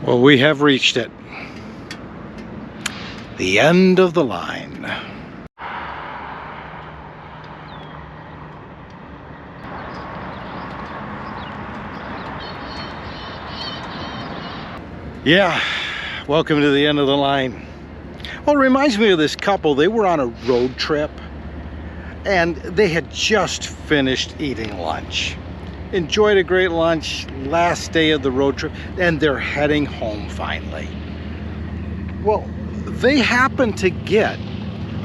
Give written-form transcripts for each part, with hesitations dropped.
Well, we have reached it. The end of the line. Yeah, welcome to the end of the line. Well, it reminds me of this couple. They were on a road trip and they had just finished eating lunch. Enjoyed a great lunch, last day of the road trip, and they're heading home finally. Well, they happened to get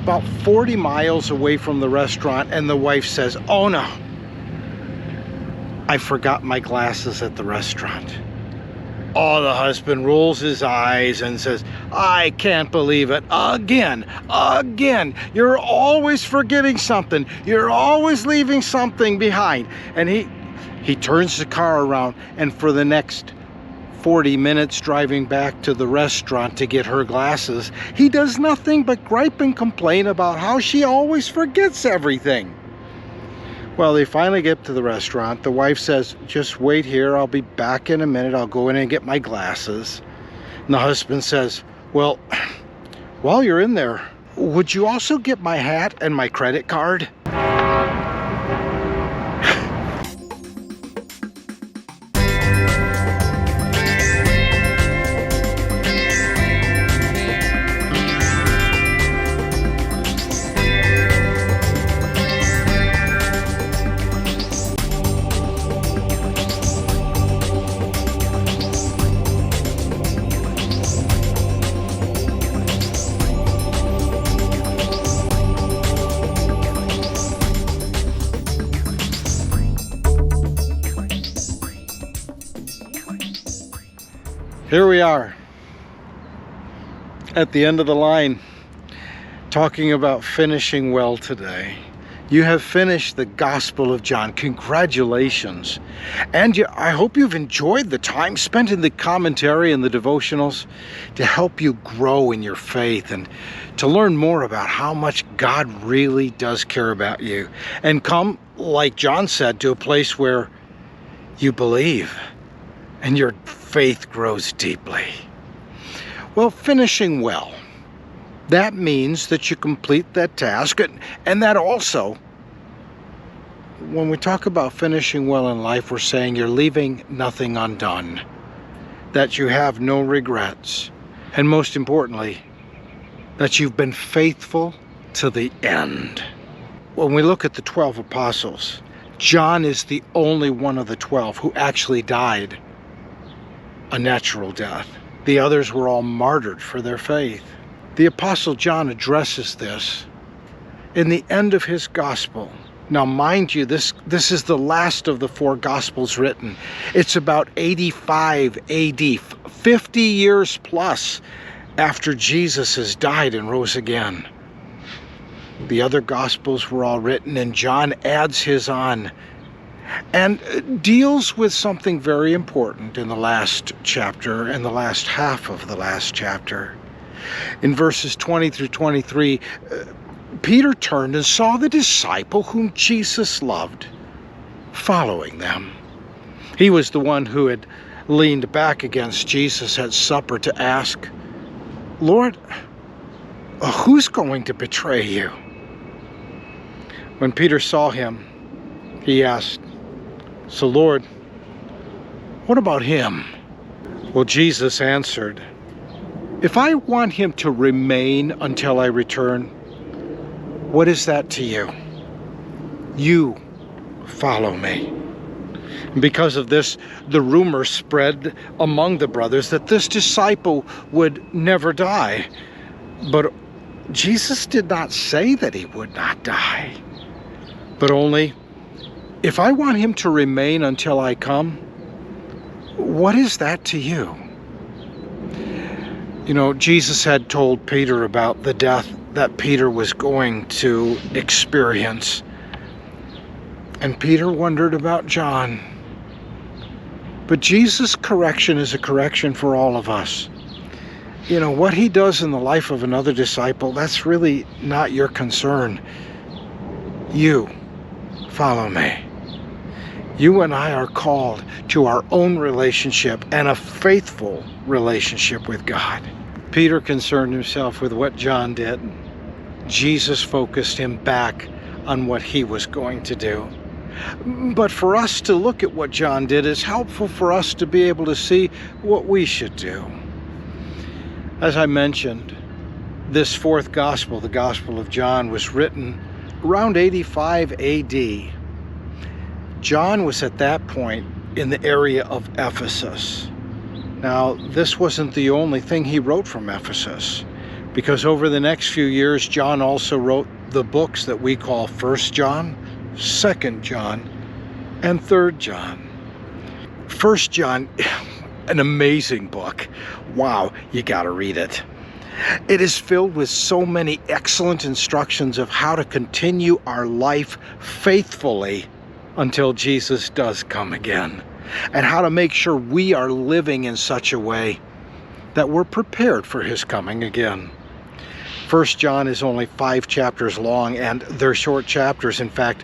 about 40 miles away from the restaurant, and the wife says, "Oh no, I forgot my glasses at the restaurant." Oh, the husband rolls his eyes and says, "I can't believe it. Again. You're always forgetting something. You're always leaving something behind." And he turns the car around, and for the next 40 minutes driving back to the restaurant to get her glasses, he does nothing but gripe and complain about how she always forgets everything. Well, they finally get to the restaurant. The wife says, "Just wait here. I'll be back in a minute. I'll go in and get my glasses." And the husband says, "Well, while you're in there, would you also get my hat and my credit card?" Here we are at the end of the line, talking about finishing well today. You have finished the Gospel of John. Congratulations. And I hope you've enjoyed the time spent in the commentary and the devotionals to help you grow in your faith and to learn more about how much God really does care about you. And come, like John said, to a place where you believe and your faith grows deeply. Well, finishing well, that means that you complete that task, and that also, when we talk about finishing well in life, we're saying you're leaving nothing undone, that you have no regrets, and most importantly, that you've been faithful to the end. When we look at the 12 apostles, John is the only one of the 12 who actually died a natural death. The others were all martyred for their faith. The Apostle John addresses this in the end of his gospel. Now, mind you, this is the last of the 4 gospels written. It's about 85 AD, 50 years plus after Jesus has died and rose again. The other gospels were all written, and John adds his on and deals with something very important in the last chapter and the last half of the last chapter. In verses 20 through 23, Peter turned and saw the disciple whom Jesus loved following them. He was the one who had leaned back against Jesus at supper to ask, "Lord, who's going to betray you?" When Peter saw him, he asked, "So Lord, what about him?" Well, Jesus answered, "If I want him to remain until I return, what is that to you? You follow me." And because of this, the rumor spread among the brothers that this disciple would never die. But Jesus did not say that he would not die, but only, "If I want him to remain until I come, what is that to you?" You know, Jesus had told Peter about the death that Peter was going to experience. And Peter wondered about John. But Jesus' correction is a correction for all of us. You know, what he does in the life of another disciple, that's really not your concern. You follow me. You and I are called to our own relationship and a faithful relationship with God. Peter concerned himself with what John did. Jesus focused him back on what he was going to do. But for us to look at what John did is helpful for us to be able to see what we should do. As I mentioned, this fourth gospel, the Gospel of John, was written around 85 AD. John was at that point in the area of Ephesus. Now, this wasn't the only thing he wrote from Ephesus, because over the next few years, John also wrote the books that we call 1 John, 2 John, and 3 John. 1 John, an amazing book. Wow, you gotta read it. It is filled with so many excellent instructions of how to continue our life faithfully until Jesus does come again, and how to make sure we are living in such a way that we're prepared for his coming again. 1 John is only 5 chapters long, and they're short chapters. In fact,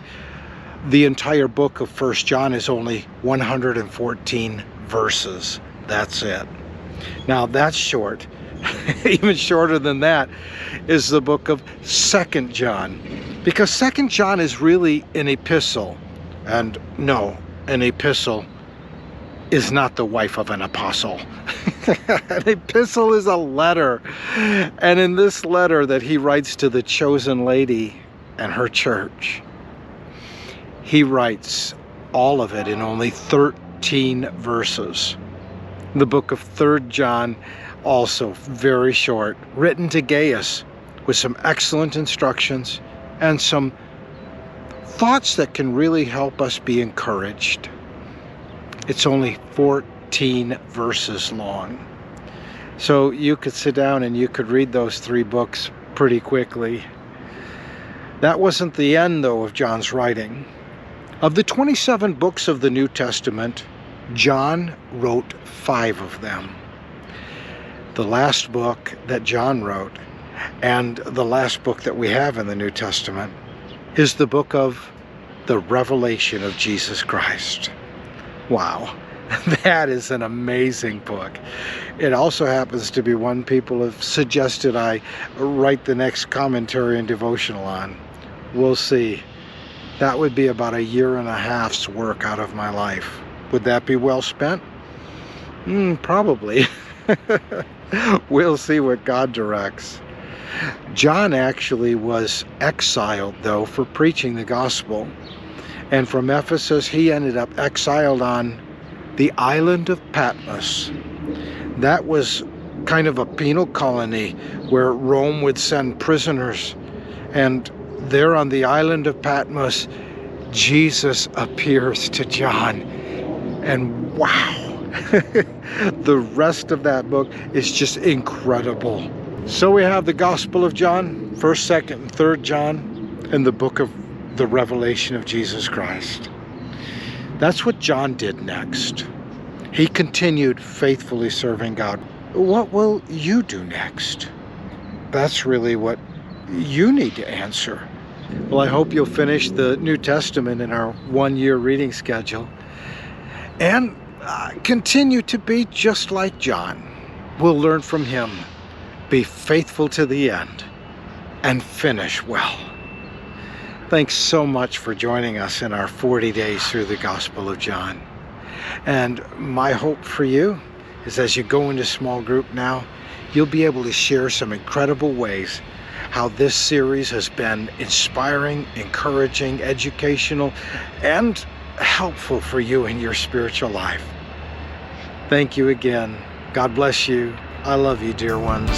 the entire book of 1 John is only 114 verses. That's it. Now that's short. Even shorter than that is the book of 2 John, because 2 John is really an epistle. And no, an epistle is not the wife of an apostle. An epistle is a letter. And in this letter that he writes to the chosen lady and her church, he writes all of it in only 13 verses. The book of 3 John, also very short, written to Gaius with some excellent instructions and some thoughts that can really help us be encouraged. It's only 14 verses long. So you could sit down and you could read those 3 books pretty quickly. That wasn't the end, though, of John's writing. Of the 27 books of the New Testament, John wrote 5 of them. The last book that John wrote, and the last book that we have in the New Testament, is the book of the Revelation of Jesus Christ. Wow, that is an amazing book. It also happens to be one people have suggested I write the next commentary and devotional on. We'll see. That would be about 1.5 years work out of my life. Would that be well spent? Probably. We'll see what God directs. John actually was exiled, though, for preaching the gospel. And from Ephesus, he ended up exiled on the island of Patmos. That was kind of a penal colony where Rome would send prisoners. And there on the island of Patmos, Jesus appears to John. And wow, the rest of that book is just incredible. So we have the Gospel of John, 1st, 2nd, and 3rd John, and the book of the Revelation of Jesus Christ. That's what John did next. He continued faithfully serving God. What will you do next? That's really what you need to answer. Well, I hope you'll finish the New Testament in our 1-year reading schedule and continue to be just like John. We'll learn from him. Be faithful to the end and finish well. Thanks so much for joining us in our 40 days through the Gospel of John. And my hope for you is as you go into small group now, you'll be able to share some incredible ways how this series has been inspiring, encouraging, educational, and helpful for you in your spiritual life. Thank you again. God bless you. I love you, dear ones.